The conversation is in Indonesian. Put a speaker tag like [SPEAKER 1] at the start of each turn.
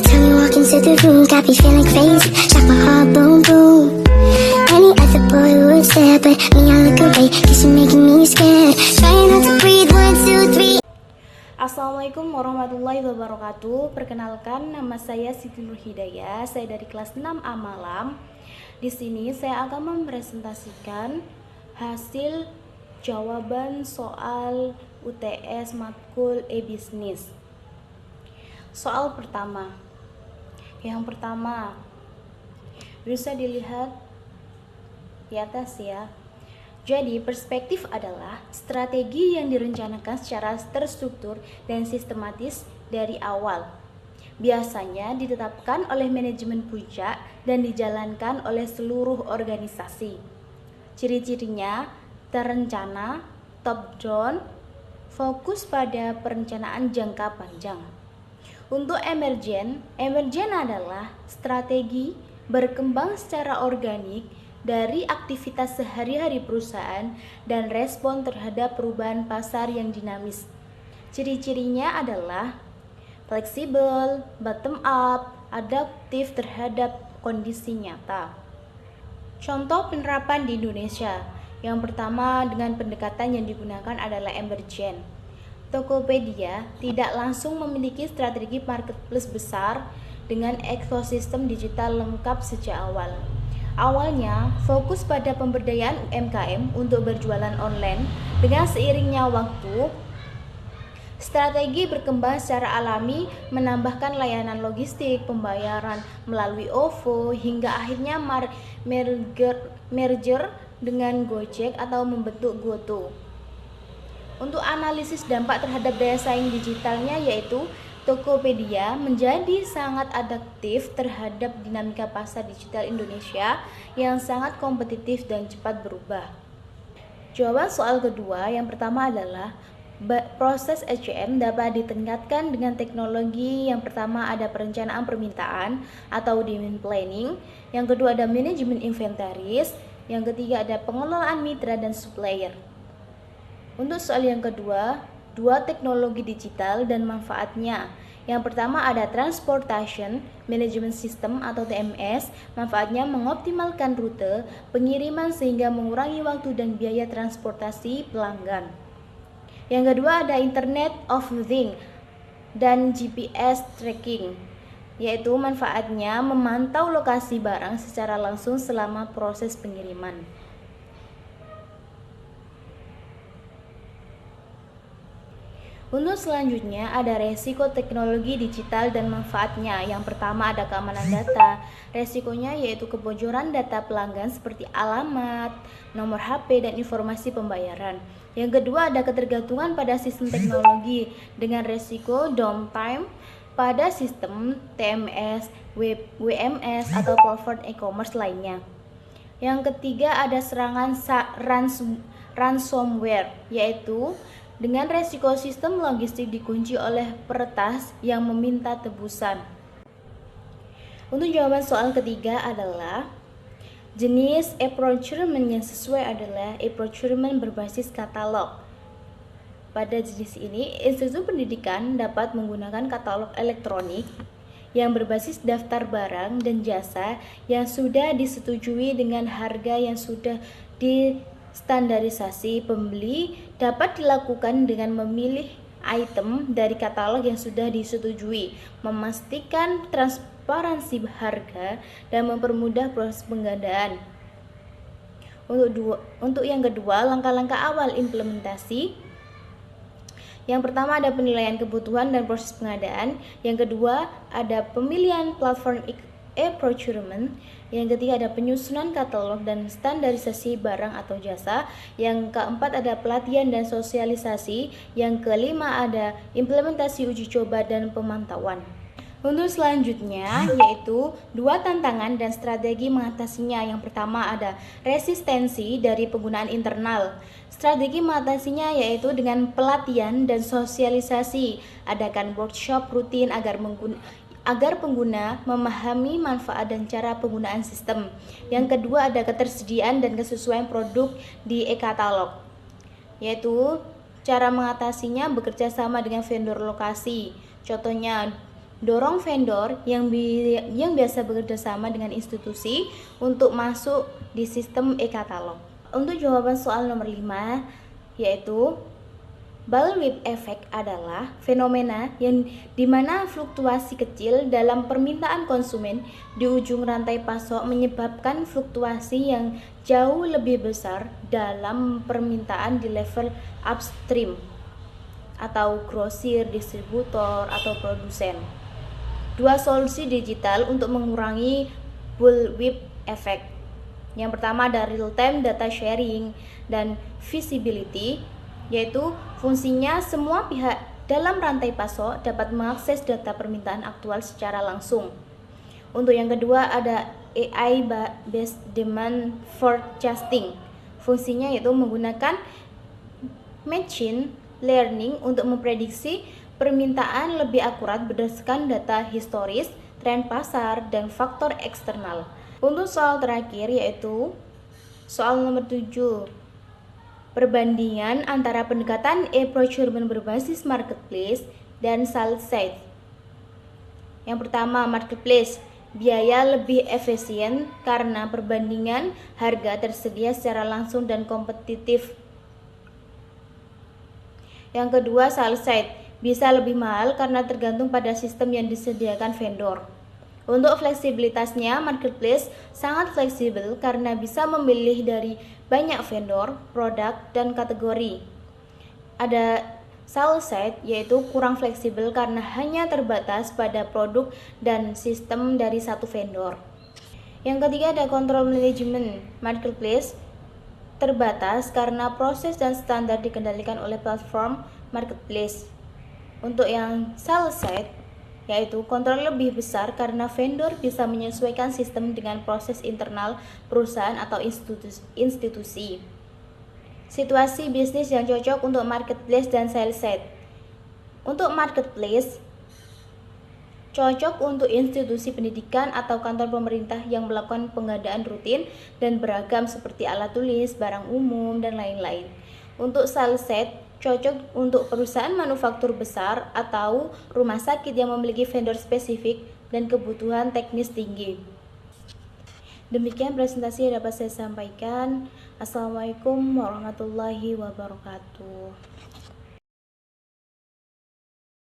[SPEAKER 1] time you walk into the room, got me feeling crazy, like my heart boom boom. Any other boy would stare, but me I look away, cause you're making me scared. Trying not to breathe, 1, 2, 3.
[SPEAKER 2] Assalamualaikum warahmatullahi wabarakatuh. Perkenalkan, nama saya Siti Nur Hidayah. Saya dari kelas 6A Malam. Di sini saya akan mempresentasikan hasil jawaban soal UTS matkul e-bisnis. Soal pertama. Yang pertama, bisa dilihat di atas ya. Jadi, perspektif adalah strategi yang direncanakan secara terstruktur dan sistematis dari awal. Biasanya ditetapkan oleh manajemen puncak dan dijalankan oleh seluruh organisasi. Ciri-cirinya terencana, top down, fokus pada perencanaan jangka panjang. Untuk emergen adalah strategi berkembang secara organik dari aktivitas sehari-hari perusahaan dan respon terhadap perubahan pasar yang dinamis. Ciri-cirinya adalah fleksibel, bottom up, adaptif terhadap kondisi nyata. Contoh penerapan di Indonesia. Yang pertama, dengan pendekatan yang digunakan adalah emergen. Tokopedia tidak langsung memiliki strategi marketplace besar dengan ekosistem digital lengkap sejak awal. Awalnya fokus pada pemberdayaan UMKM untuk berjualan online. Dengan seiringnya waktu, strategi berkembang secara alami, menambahkan layanan logistik, pembayaran melalui OVO, hingga akhirnya merger dengan Gojek atau membentuk GoTo. Untuk analisis dampak terhadap daya saing digitalnya, yaitu Tokopedia menjadi sangat adaptif terhadap dinamika pasar digital Indonesia yang sangat kompetitif dan cepat berubah. Jawaban soal kedua, yang pertama adalah proses SCM dapat ditingkatkan dengan teknologi. Yang pertama ada perencanaan permintaan atau demand planning, yang kedua ada manajemen inventaris, yang ketiga ada pengelolaan mitra dan supplier. Untuk soal yang kedua, dua teknologi digital dan manfaatnya. Yang pertama ada Transportation Management System atau TMS. Manfaatnya mengoptimalkan rute pengiriman sehingga mengurangi waktu dan biaya transportasi pelanggan. Yang kedua ada Internet of Things dan GPS tracking, yaitu manfaatnya memantau lokasi barang secara langsung selama proses pengiriman. Untuk selanjutnya ada resiko teknologi digital dan manfaatnya. Yang pertama ada keamanan data. Resikonya yaitu kebocoran data pelanggan seperti alamat, nomor HP, dan informasi pembayaran. Yang kedua ada ketergantungan pada sistem teknologi dengan resiko downtime pada sistem TMS, WMS, atau platform e-commerce lainnya. Yang ketiga ada serangan ransomware, yaitu dengan resiko sistem logistik dikunci oleh peretas yang meminta tebusan. Untuk jawaban soal ketiga adalah jenis e-procurement yang sesuai adalah e-procurement berbasis katalog. Pada jenis ini, institusi pendidikan dapat menggunakan katalog elektronik yang berbasis daftar barang dan jasa yang sudah disetujui dengan harga yang sudah standarisasi. Pembeli dapat dilakukan dengan memilih item dari katalog yang sudah disetujui, memastikan transparansi harga, dan mempermudah proses penggandaan. Untuk yang kedua, langkah-langkah awal implementasi. Yang pertama ada penilaian kebutuhan dan proses pengadaan. Yang kedua ada pemilihan platform e-procurement. Yang ketiga ada penyusunan katalog dan standarisasi barang atau jasa. Yang keempat ada pelatihan dan sosialisasi. Yang kelima ada implementasi uji coba dan pemantauan. Untuk selanjutnya yaitu dua tantangan dan strategi mengatasinya. Yang pertama ada resistensi dari penggunaan internal. Strategi mengatasinya yaitu dengan pelatihan dan sosialisasi. Adakan workshop rutin agar pengguna memahami manfaat dan cara penggunaan sistem. Yang kedua ada ketersediaan dan kesesuaian produk di e-katalog, yaitu cara mengatasinya bekerja sama dengan vendor lokasi. Contohnya dorong vendor yang biasa bekerja sama dengan institusi untuk masuk di sistem e-katalog. Untuk jawaban soal nomor 5, yaitu bullwhip effect adalah fenomena yang dimana fluktuasi kecil dalam permintaan konsumen di ujung rantai pasok menyebabkan fluktuasi yang jauh lebih besar dalam permintaan di level upstream atau grosir, distributor, atau produsen. Dua solusi digital untuk mengurangi bullwhip effect. Yang pertama ada real-time data sharing dan visibility, yaitu fungsinya semua pihak dalam rantai pasok dapat mengakses data permintaan aktual secara langsung. Untuk yang kedua ada AI based demand forecasting. Fungsinya yaitu menggunakan machine learning untuk memprediksi permintaan lebih akurat berdasarkan data historis, tren pasar, dan faktor eksternal. Untuk soal terakhir yaitu soal nomor 7, perbandingan antara pendekatan e-procurement berbasis marketplace dan sales side. Yang pertama, marketplace, biaya lebih efisien karena perbandingan harga tersedia secara langsung dan kompetitif. Yang kedua, sales side, bisa lebih mahal karena tergantung pada sistem yang disediakan vendor. Untuk fleksibilitasnya, marketplace sangat fleksibel karena bisa memilih dari banyak vendor, produk, dan kategori. Ada sales side, yaitu kurang fleksibel karena hanya terbatas pada produk dan sistem dari satu vendor. Yang ketiga ada control management. Marketplace terbatas karena proses dan standar dikendalikan oleh platform marketplace. Untuk yang sales side, yaitu kontrol lebih besar karena vendor bisa menyesuaikan sistem dengan proses internal perusahaan atau institusi. Situasi bisnis yang cocok untuk marketplace dan sales side. Untuk marketplace, cocok untuk institusi pendidikan atau kantor pemerintah yang melakukan pengadaan rutin dan beragam seperti alat tulis, barang umum, dan lain-lain. Untuk sales side, cocok untuk perusahaan manufaktur besar atau rumah sakit yang memiliki vendor spesifik dan kebutuhan teknis tinggi. Demikian presentasi yang dapat saya sampaikan. Assalamualaikum warahmatullahi wabarakatuh.